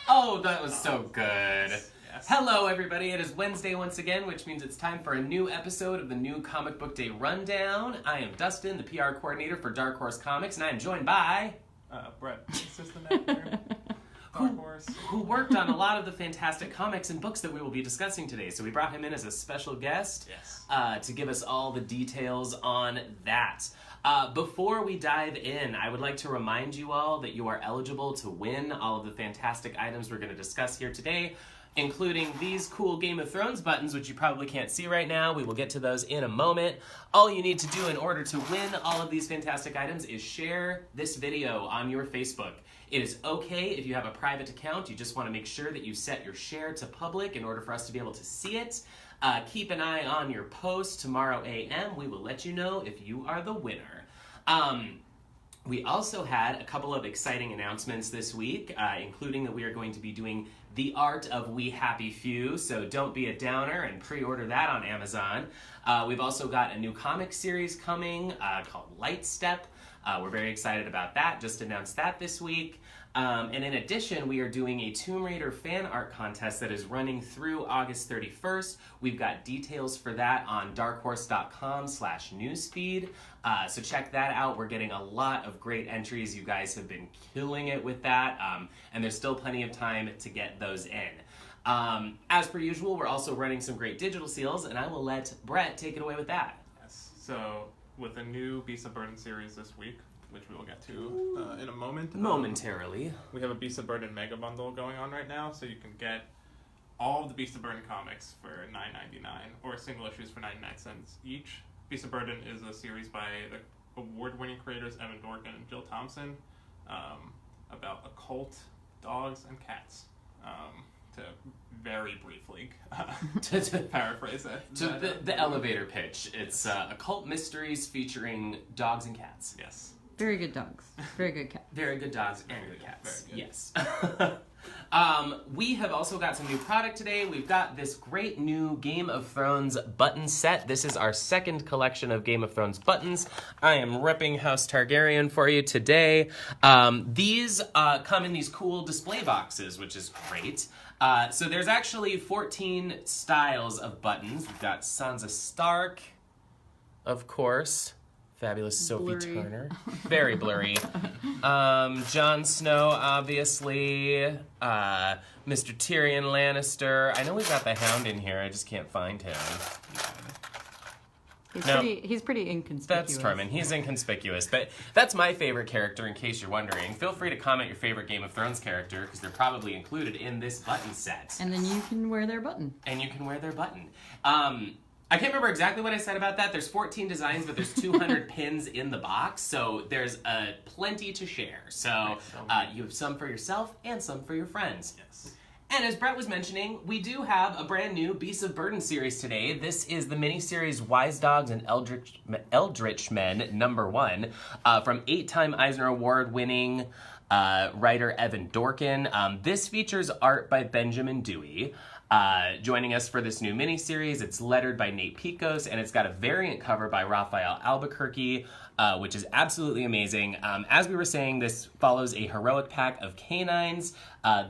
Oh, that was so good. Yes. Hello, everybody. It is Wednesday once again, which means it's time for a new episode of the new Comic Book Day Rundown. I am Dustin, the PR coordinator for Dark Horse Comics, and I am joined by... Brett, assistant editor, Dark Horse. Who worked on a lot of the fantastic comics and books that we will be discussing today. So we brought him in as a special guest to give us all the details on that. Before we dive in, I would like to remind you all that you are eligible to win all of the fantastic items we're going to discuss here today, including these cool Game of Thrones buttons, which you probably can't see right now. We will get to those in a moment. All you need to do in order to win all of these fantastic items is share this video on your Facebook. It is okay if you have a private account. You just want to make sure that you set your share to public in order for us to be able to see it. Keep an eye on your post tomorrow a.m. We will let you know if you are the winner. We also had a couple of exciting announcements this week, including that we are going to be doing The Art of We Happy Few, so don't be a downer and pre-order that on Amazon. We've also got a new comic series coming called Light Step. We're very excited about that, just announced that this week. And in addition, we are doing a Tomb Raider fan art contest that is running through August 31st. We've got details for that on darkhorse.com/newsfeed. So check that out. We're getting a lot of great entries. You guys have been killing it with that. And there's still plenty of time to get those in. As per usual, we're also running some great digital seals, and I will let Brett take it away with that. Yes. So with a new Beast of Burden series this week, which we will get to in a moment. Momentarily. We have a Beast of Burden mega bundle going on right now, so you can get all of the Beast of Burden comics for $9.99 or single issues for 99 cents each. Beast of Burden is a series by the award-winning creators Evan Dorkin and Jill Thompson about occult dogs and cats. To very briefly to paraphrase it. The elevator pitch. It's occult mysteries featuring dogs and cats. Yes. Very good dogs. Very good cats. Very good dogs and good cats. Very good. Yes. We have also got some new product today. We've got this great new Game of Thrones button set. This is our second collection of Game of Thrones buttons. I am repping House Targaryen for you today. These come in these cool display boxes, which is great. So there's actually 14 styles of buttons. We've got Sansa Stark, of course. Fabulous Sophie Blurry. Turner. Very blurry. Jon Snow, obviously. Mr. Tyrion Lannister. I know we've got the Hound in here. I just can't find him. He's pretty inconspicuous. That's Tormund. He's inconspicuous. But that's my favorite character, in case you're wondering. Feel free to comment your favorite Game of Thrones character, because they're probably included in this button set. And then you can wear their button. I can't remember exactly what I said about that. There's 14 designs, but there's 200 pins in the box, so there's plenty to share. So you have some for yourself and some for your friends. Yes. And as Brett was mentioning, we do have a brand new Beasts of Burden series today. This is the miniseries Wise Dogs and Eldritch Men #1 from 8-time Eisner Award winning writer Evan Dorkin. This features art by Benjamin Dewey. Joining us for this new miniseries, it's lettered by Nate Picos, and it's got a variant cover by Raphael Albuquerque, which is absolutely amazing. As we were saying, this follows a heroic pack of canines.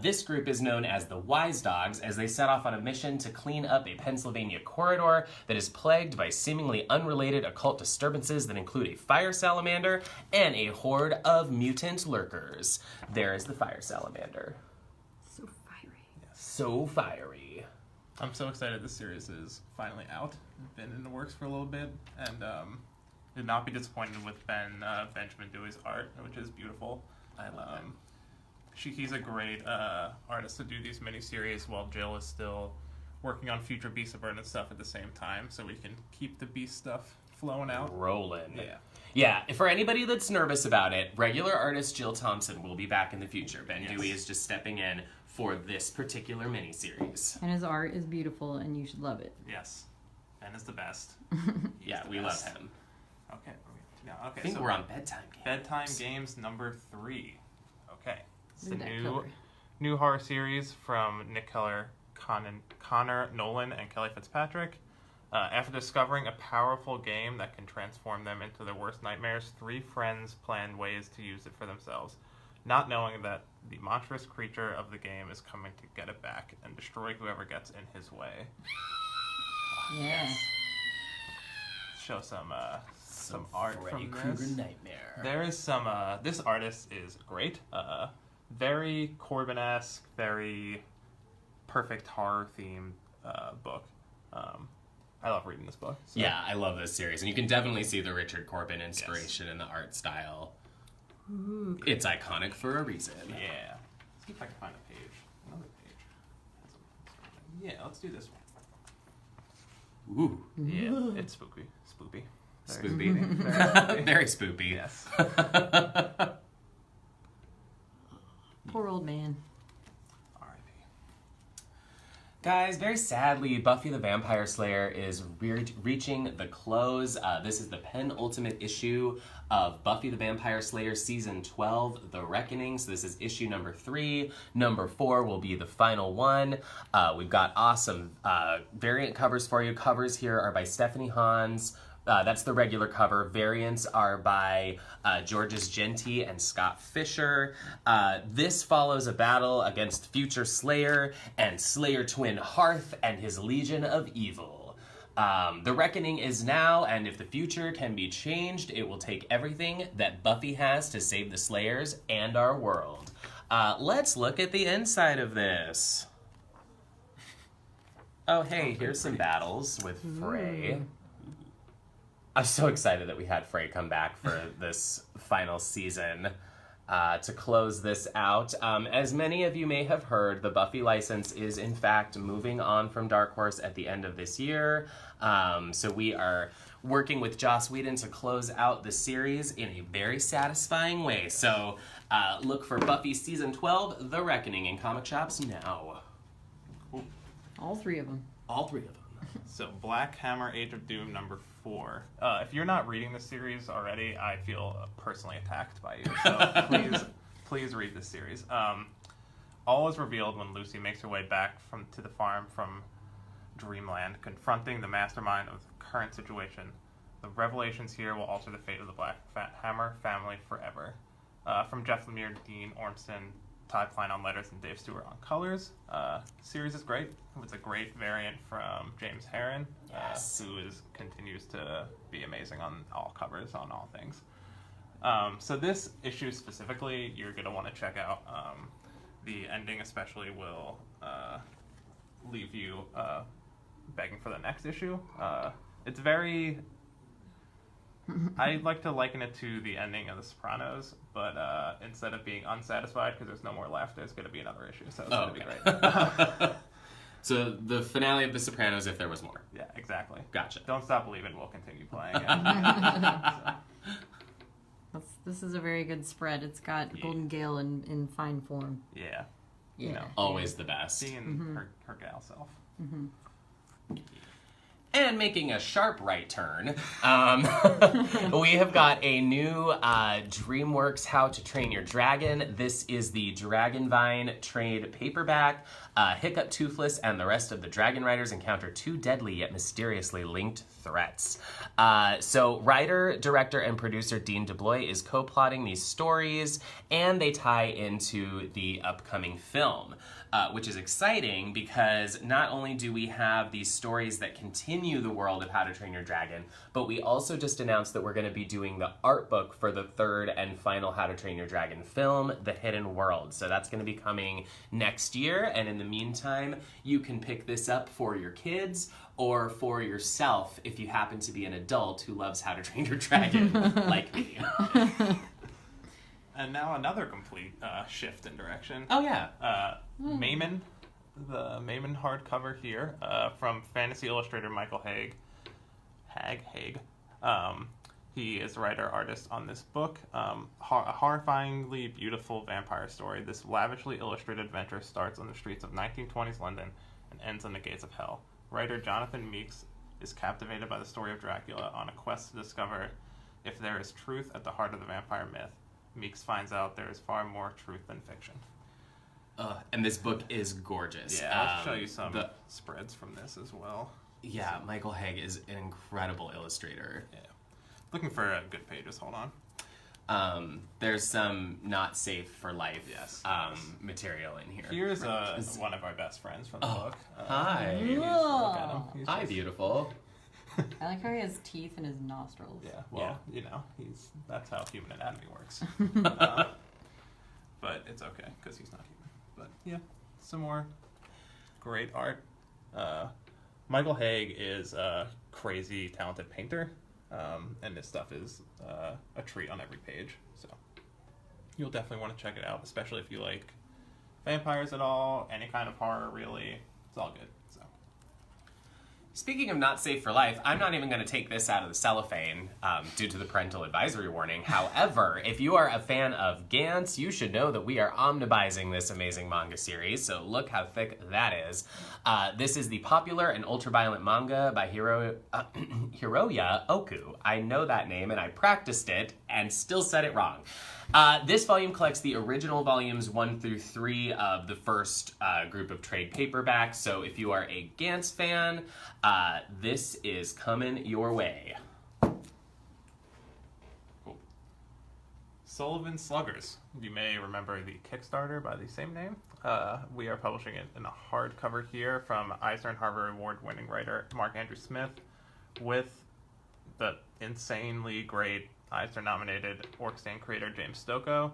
This group is known as the Wise Dogs, as they set off on a mission to clean up a Pennsylvania corridor that is plagued by seemingly unrelated occult disturbances that include a fire salamander and a horde of mutant lurkers. There is the fire salamander. So fiery. So fiery. I'm so excited this series is finally out. It's been in the works for a little bit, and did not be disappointed with Benjamin Dewey's art, which is beautiful. I love him. He's a great artist to do these miniseries while Jill is still working on future Beast of Burden and stuff at the same time, so we can keep the Beast stuff flowing out. Rolling. Yeah. Yeah, for anybody that's nervous about it, regular artist Jill Thompson will be back in the future. Ben Dewey is just stepping in for this particular miniseries. And his art is beautiful, and you should love it. Yes. Ben is the best. Yeah, we love him. Okay. I think we're on bedtime games. Bedtime games #3. Okay. It's the Look at that cover. new horror series from Nick Keller, Connor Nolan, and Kelly Fitzpatrick. After discovering a powerful game that can transform them into their worst nightmares, 3 friends plan ways to use it for themselves. not knowing that the monstrous creature of the game is coming to get it back and destroy whoever gets in his way. Yeah. Show some art Freddy from Krueger this. nightmare. There is some. This artist is great. Very Corbett-esque, very perfect horror themed book. I love reading this book. So. Yeah, I love this series, and you can definitely see the Richard Corbin inspiration in the art style. Ooh. It's iconic for a reason. Yeah. Let's see if I can find a page. Another page. Yeah, let's do this one. Ooh. Yeah, it's spooky. Spoopy. Spoopy. Very spoopy. Very spoopy. Yes. Poor old man. R.I.P. Guys, very sadly, Buffy the Vampire Slayer is reaching the close. This is the penultimate issue of Buffy the Vampire Slayer Season 12, The Reckoning. So this is issue number 3. Number 4 will be the final one. We've got awesome variant covers for you. Covers here are by Stephanie Hans. That's the regular cover. Variants are by Georges Genty and Scott Fisher. This follows a battle against future Slayer and Slayer twin Hearth and his Legion of Evil. The reckoning is now, and if the future can be changed, it will take everything that Buffy has to save the Slayers and our world. Let's look at the inside of this. Oh, hey, here's some battles with Frey. I'm so excited that we had Frey come back for this final season to close this out. As many of you may have heard, the Buffy license is in fact moving on from Dark Horse at the end of this year. So we are working with Joss Whedon to close out the series in a very satisfying way. So look for Buffy Season 12, The Reckoning, in comic shops now. Cool. All 3 of them. All 3 of them. So, Black Hammer, Age of Doom, number 4. If you're not reading this series already, I feel personally attacked by you. So please read this series. All is revealed when Lucy makes her way back to the farm from Dreamland, confronting the mastermind of the current situation. The revelations here will alter the fate of the Black Hammer family forever. From Jeff Lemire, Dean Ormston, Todd Klein on letters, and Dave Stewart on colors. Series is great. It's a great variant from James Herron, who continues to be amazing on all covers, on all things. So this issue specifically, you're going to want to check out. The ending especially will leave you begging for the next issue. It's very... I like to liken it to the ending of The Sopranos, but instead of being unsatisfied because there's no more left, there's going to be another issue, so it's going to be great. So the finale of The Sopranos, if there was more. Yeah, exactly. Gotcha. Don't Stop Believing, we'll continue playing it. This is a very good spread. It's got Golden Gale in fine form. Yeah. Yeah. You know, Always the best. being her gal self. And making a sharp right turn, we have got a new DreamWorks How to Train Your Dragon. This is the Dragonvine trade paperback. Hiccup, Toothless, and the rest of the Dragon Riders encounter 2 deadly yet mysteriously linked threats. So writer, director, and producer Dean DeBlois is co-plotting these stories, and they tie into the upcoming film. Which is exciting because not only do we have these stories that continue the world of How to Train Your Dragon, but we also just announced that we're going to be doing the art book for the 3rd and final How to Train Your Dragon film, The Hidden World. So that's going to be coming next year, and in the meantime, you can pick this up for your kids or for yourself if you happen to be an adult who loves How to Train Your Dragon, like me. And now another complete shift in direction. Oh, yeah. Mayman, the Mayman hardcover here, from fantasy illustrator Michael Hague. Hague. He is the writer-artist on this book. A horrifyingly beautiful vampire story. This lavishly illustrated adventure starts on the streets of 1920s London and ends on the gates of hell. Writer Jonathan Meeks is captivated by the story of Dracula on a quest to discover if there is truth at the heart of the vampire myth. Meeks finds out there is far more truth than fiction. And this book is gorgeous. Yeah, I'll show you some spreads from this as well. Yeah, Michael Hague is an incredible illustrator. Yeah. Looking for good pages, hold on. There's some not safe for life Yes. material in here. Here's one of our best friends from the book. Hi. Look at him. He's Hi, just- beautiful. I like how he has teeth in his nostrils. Yeah, well, that's how human anatomy works. But it's okay, because he's not human. But yeah, some more great art. Michael Hague is a crazy talented painter, and this stuff is a treat on every page. So you'll definitely want to check it out, especially if you like vampires at all, any kind of horror, really. It's all good. So. Speaking of not safe for life, I'm not even going to take this out of the cellophane due to the parental advisory warning. However, if you are a fan of Ganz, you should know that we are omnibizing this amazing manga series, so look how thick that is. This is the popular and ultraviolent manga by Hiroya Oku. I know that name, and I practiced it, and still said it wrong. This volume collects the original volumes 1 through 3 of the first group of trade paperbacks, so if you are a Ganz fan, this is coming your way. Cool. Sullivan Sluggers. You may remember the Kickstarter by the same name. We are publishing it in a hardcover here from Eisner and Harvard Award-winning writer Mark Andrew Smith with the insanely great Eisner-nominated Orc-Stand creator James Stokoe.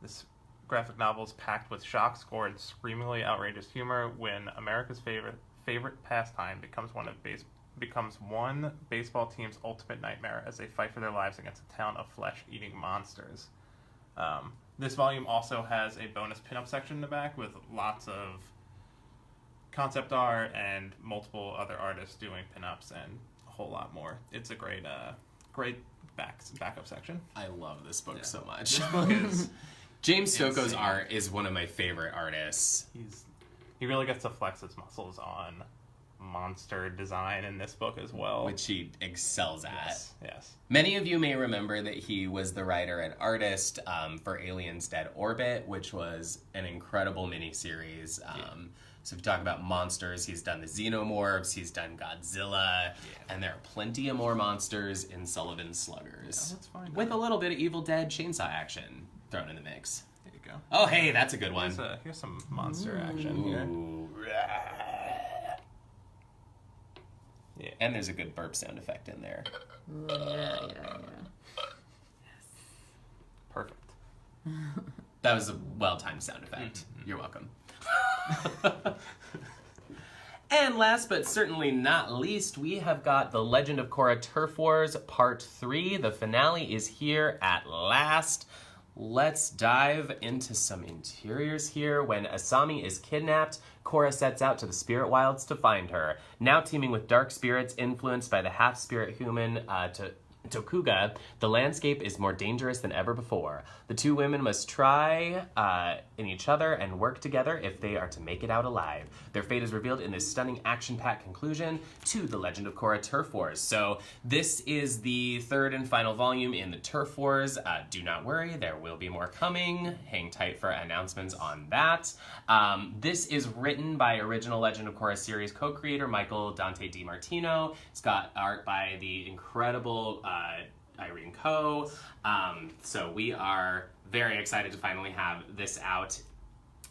This graphic novel is packed with shock, score, and screamingly outrageous humor when America's favorite pastime becomes one baseball team's ultimate nightmare as they fight for their lives against a town of flesh-eating monsters. This volume also has a bonus pinup section in the back with lots of concept art and multiple other artists doing pinups and a whole lot more. It's a great backup section. I love this book so much. This book is James Stokoe's insane. art is one of my favorite artists. He really gets to flex his muscles on monster design in this book as well. Which he excels at. Yes. Many of you may remember that he was the writer and artist for Aliens Dead Orbit, which was an incredible miniseries. So if you talk about monsters, he's done the Xenomorphs, he's done Godzilla, and there are plenty of more monsters in Sullivan's Sluggers. That's fine. With a little bit of Evil Dead chainsaw action thrown in the mix. There you go. Oh, hey, that's a good one. Here's some monster action here. Ooh. Yeah. And there's a good burp sound effect in there. Yeah. Perfect. That was a well-timed sound effect. You're welcome. And last but certainly not least, we have got The Legend of Korra Turf Wars Part 3. The finale is here at last. Let's dive into some interiors here. When Asami is kidnapped, Korra sets out to the spirit wilds to find her. Now teeming with dark spirits influenced by the half-spirit human Tokuga, the landscape is more dangerous than ever before. The two women must try in each other and work together if they are to make it out alive. Their fate is revealed in this stunning action-packed conclusion to The Legend of Korra Turf Wars. So this is the third and final volume in the Turf Wars. Do not worry, there will be more coming. Hang tight for announcements on that. This is written by original Legend of Korra series co-creator Michael Dante DiMartino. It's got art by the incredible Irene Coe. So we are very excited to finally have this out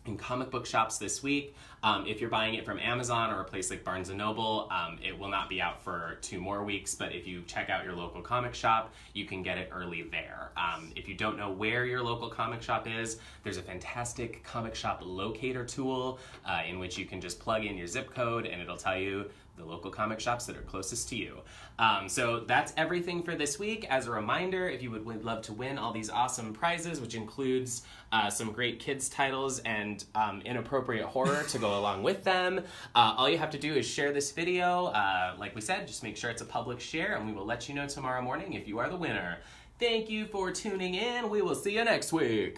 in comic book shops this week. If you're buying it from Amazon or a place like Barnes & Noble, it will not be out for 2 more weeks, but if you check out your local comic shop, you can get it early there. If you don't know where your local comic shop is, there's a fantastic comic shop locator tool in which you can just plug in your zip code and it'll tell you the local comic shops that are closest to you. So that's everything for this week. As a reminder, if you would love to win all these awesome prizes, which includes some great kids titles and inappropriate horror to go along with them, all you have to do is share this video. Like we said, just make sure it's a public share and we will let you know tomorrow morning if you are the winner. Thank you for tuning in. We will see you next week.